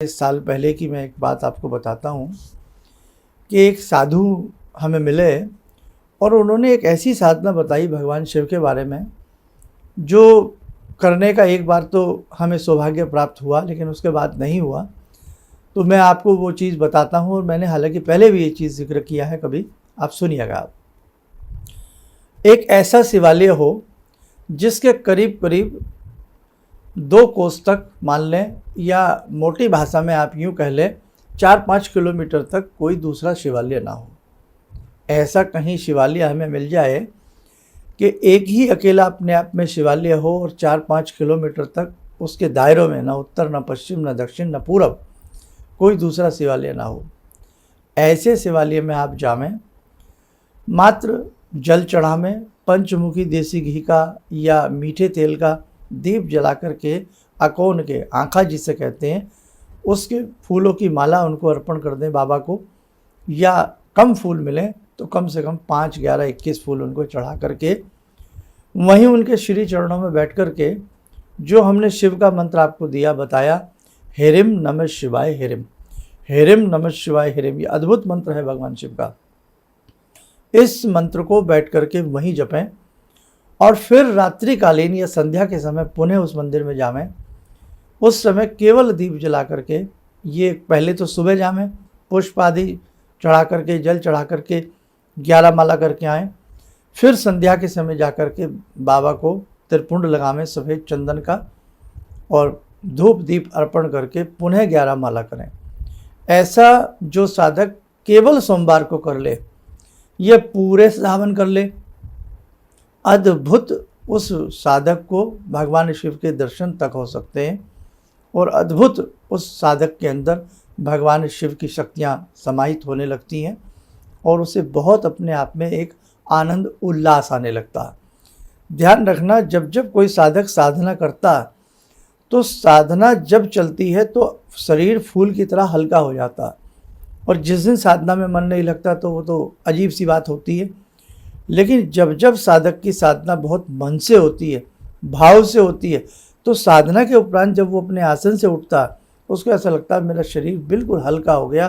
इस साल पहले की मैं एक बात आपको बताता हूँ कि एक साधु हमें मिले और उन्होंने एक ऐसी साधना बताई भगवान शिव के बारे में जो करने का एक बार तो हमें सौभाग्य प्राप्त हुआ, लेकिन उसके बाद नहीं हुआ। तो मैं आपको वो चीज़ बताता हूँ, और मैंने हालांकि पहले भी ये चीज़ जिक्र किया है कभी, आप सुनिएगा। आप एक ऐसा शिवालय हो जिसके करीब करीब 2 कोस तक मान लें, या मोटी भाषा में आप यूँ कह लें 4-5 किलोमीटर तक कोई दूसरा शिवालय ना हो। ऐसा कहीं शिवालय हमें मिल जाए कि एक ही अकेला अपने आप में शिवालय हो और 4-5 किलोमीटर तक उसके दायरों में ना उत्तर, ना पश्चिम, ना दक्षिण, ना पूरब कोई दूसरा शिवालय ना हो। ऐसे शिवालय में आप जावें, मात्र जल चढ़ावें, पंचमुखी देसी घी का या मीठे तेल का दीप जला करके अकोन के आँखा जिसे कहते हैं उसके फूलों की माला उनको अर्पण कर दें बाबा को, या कम फूल मिलें तो कम से कम 5, 11, 21 फूल उनको चढ़ा करके वहीं उनके श्री चरणों में बैठ कर के जो हमने शिव का मंत्र आपको दिया बताया, हेरिम नमः शिवाय हेरिम, हेरिम नमः शिवाय हेरिम, ये अद्भुत मंत्र है भगवान शिव का। इस मंत्र को बैठ करके वहीं जपें और फिर रात्रिकालीन या संध्या के समय पुनः उस मंदिर में जावें। उस समय केवल दीप जला करके, ये पहले तो सुबह जावें, पुष्प आदि चढ़ा करके, जल चढ़ा करके 11 माला करके आएँ, फिर संध्या के समय जा कर के बाबा को त्रिपुंड लगावें सफ़ेद चंदन का, और धूप दीप अर्पण करके पुनः 11 माला करें। ऐसा जो साधक केवल सोमवार को कर ले, ये पूरे सावन कर ले, अद्भुत उस साधक को भगवान शिव के दर्शन तक हो सकते हैं, और अद्भुत उस साधक के अंदर भगवान शिव की शक्तियाँ समाहित होने लगती हैं, और उसे बहुत अपने आप में एक आनंद उल्लास आने लगता है। ध्यान रखना, जब जब कोई साधक साधना करता तो साधना जब चलती है तो शरीर फूल की तरह हल्का हो जाता है, और जिस दिन साधना में मन नहीं लगता तो वो तो अजीब सी बात होती है। लेकिन जब जब साधक की साधना बहुत मन से होती है, भाव से होती है, तो साधना के उपरांत जब वो अपने आसन से उठता है उसको ऐसा लगता है मेरा शरीर बिल्कुल हल्का हो गया,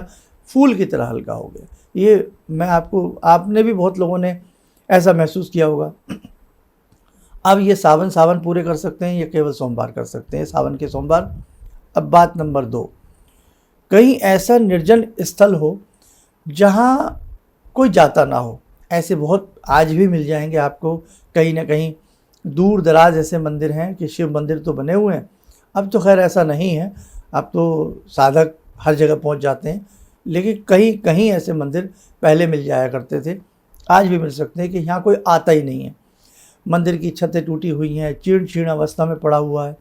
फूल की तरह हल्का हो गया। ये मैं आपने भी बहुत लोगों ने ऐसा महसूस किया होगा। अब ये सावन पूरे कर सकते हैं या केवल सोमवार कर सकते हैं, सावन के सोमवार। अब बात नंबर 2, कहीं ऐसा निर्जन स्थल हो जहाँ कोई जाता ना हो। ऐसे बहुत आज भी मिल जाएंगे आपको, कहीं ना कहीं दूर दराज ऐसे मंदिर हैं कि शिव मंदिर तो बने हुए हैं, अब तो खैर ऐसा नहीं है, अब तो साधक हर जगह पहुंच जाते हैं, लेकिन कहीं कहीं ऐसे मंदिर पहले मिल जाया करते थे, आज भी मिल सकते हैं कि यहाँ कोई आता ही नहीं है। मंदिर की छतें टूटी हुई हैं, जीर्ण शीर्ण अवस्था में पड़ा हुआ है।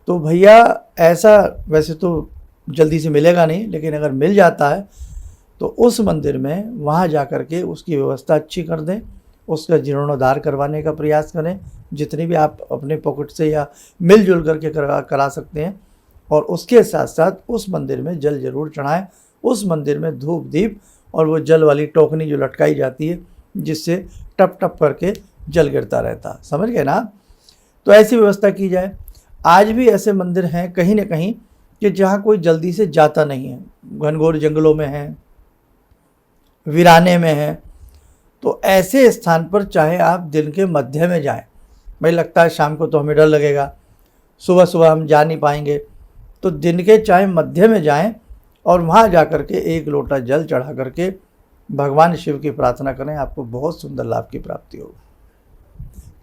तो भैया ऐसा वैसे तो जल्दी से मिलेगा नहीं, लेकिन अगर मिल जाता है तो उस मंदिर में वहाँ जा कर के उसकी व्यवस्था अच्छी कर दें, उसका जीर्णोद्धार करवाने का प्रयास करें, जितनी भी आप अपने पॉकेट से या मिलजुल करके करा सकते हैं। और उसके साथ साथ उस मंदिर में जल जरूर चढ़ाएं, उस मंदिर में धूप दीप और वो जल वाली टोकनी जो लटकाई जाती है जिससे टप टप करके जल गिरता रहता, समझ गए ना। तो ऐसी व्यवस्था की जाए। आज भी ऐसे मंदिर हैं कहीं ना कहीं कि जहाँ कोई जल्दी से जाता नहीं है, घनघोर जंगलों में है, वीराने में है। तो ऐसे स्थान पर चाहे आप दिन के मध्य में जाएं, भाई लगता है शाम को तो हमें डर लगेगा, सुबह सुबह हम जा नहीं पाएंगे, तो दिन के चाहे मध्य में जाएं और वहाँ जा कर के 1 लोटा जल चढ़ा करके भगवान शिव की प्रार्थना करें, आपको बहुत सुंदर लाभ की प्राप्ति होगी।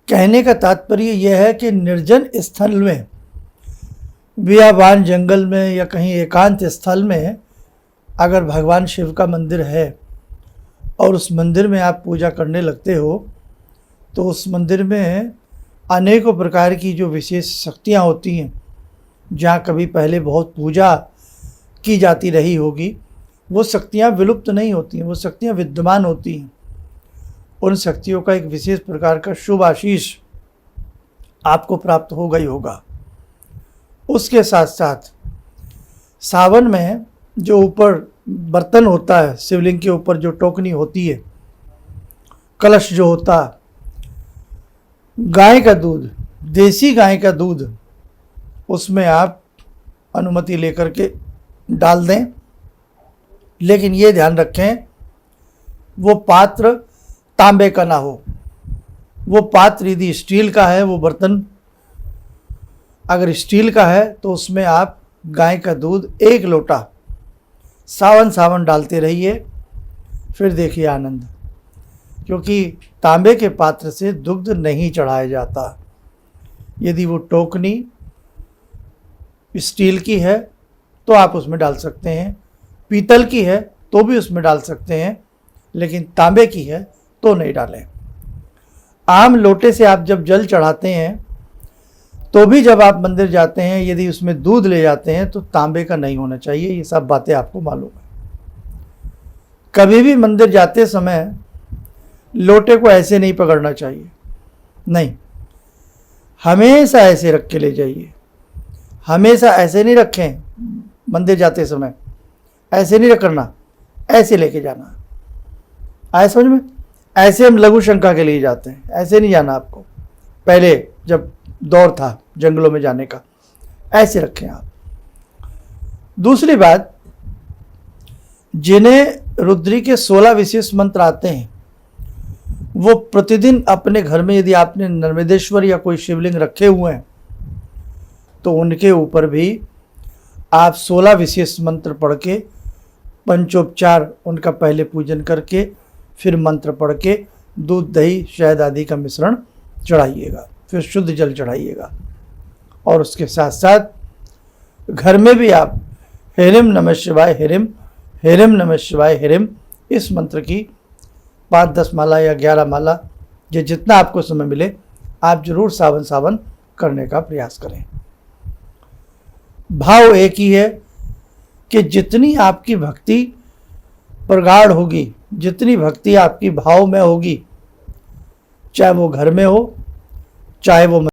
कहने का तात्पर्य यह है कि निर्जन स्थल में, बियाबान जंगल में या कहीं एकांत स्थल में अगर भगवान शिव का मंदिर है और उस मंदिर में आप पूजा करने लगते हो, तो उस मंदिर में अनेकों प्रकार की जो विशेष शक्तियाँ होती हैं, जहाँ कभी पहले बहुत पूजा की जाती रही होगी, वो शक्तियाँ विलुप्त नहीं होती हैं, वो शक्तियाँ विद्यमान होती हैं। उन शक्तियों का एक विशेष प्रकार का शुभ आशीष आपको प्राप्त होगा ही होगा। उसके साथ साथ सावन में जो ऊपर बर्तन होता है, शिवलिंग के ऊपर जो टोकनी होती है, कलश जो होता, गाय का दूध, देसी गाय का दूध, उसमें आप अनुमति लेकर के डाल दें, लेकिन ये ध्यान रखें वो पात्र तांबे का ना हो। वो पात्र यदि स्टील का है, वो बर्तन अगर स्टील का है, तो उसमें आप गाय का दूध 1 लोटा सावन डालते रहिए, फिर देखिए आनंद। क्योंकि तांबे के पात्र से दुग्ध नहीं चढ़ाया जाता। यदि वो टोकनी स्टील की है तो आप उसमें डाल सकते हैं, पीतल की है तो भी उसमें डाल सकते हैं, लेकिन तांबे की है तो नहीं डालें। आम लोटे से आप जब जल चढ़ाते हैं तो भी जब आप मंदिर जाते हैं, यदि उसमें दूध ले जाते हैं तो तांबे का नहीं होना चाहिए। ये सब बातें आपको मालूम है। कभी भी मंदिर जाते समय लोटे को ऐसे नहीं पकड़ना चाहिए, नहीं, हमेशा ऐसे रख के ले जाइए। हमेशा ऐसे नहीं रखें, मंदिर जाते समय ऐसे नहीं रखना, ऐसे लेके जाना। आए समझ में? ऐसे हम लघु शंका के लिए जाते हैं, ऐसे नहीं जाना आपको। पहले जब दौर था जंगलों में जाने का, ऐसे रखें आप। दूसरी बात, जिन्हें रुद्री के 16 विशेष मंत्र आते हैं, वो प्रतिदिन अपने घर में, यदि आपने नर्मदेश्वर या कोई शिवलिंग रखे हुए हैं, तो उनके ऊपर भी आप 16 विशेष मंत्र पढ़ के, पंचोपचार उनका पहले पूजन करके, फिर मंत्र पढ़ के दूध दही शहद आदि का मिश्रण चढ़ाइएगा, फिर शुद्ध जल चढ़ाइएगा। और उसके साथ साथ घर में भी आप हेरिम नमः शिवाय हेरिम, हेरिम नमः शिवाय हेरिम, इस मंत्र की 5-10 माला या 11 माला, ये जितना आपको समय मिले, आप जरूर सावन करने का प्रयास करें। भाव एक ही है कि जितनी आपकी भक्ति प्रगाढ़ होगी, जितनी भक्ति आपकी भाव में होगी, चाहे वो घर में हो, चाहे वो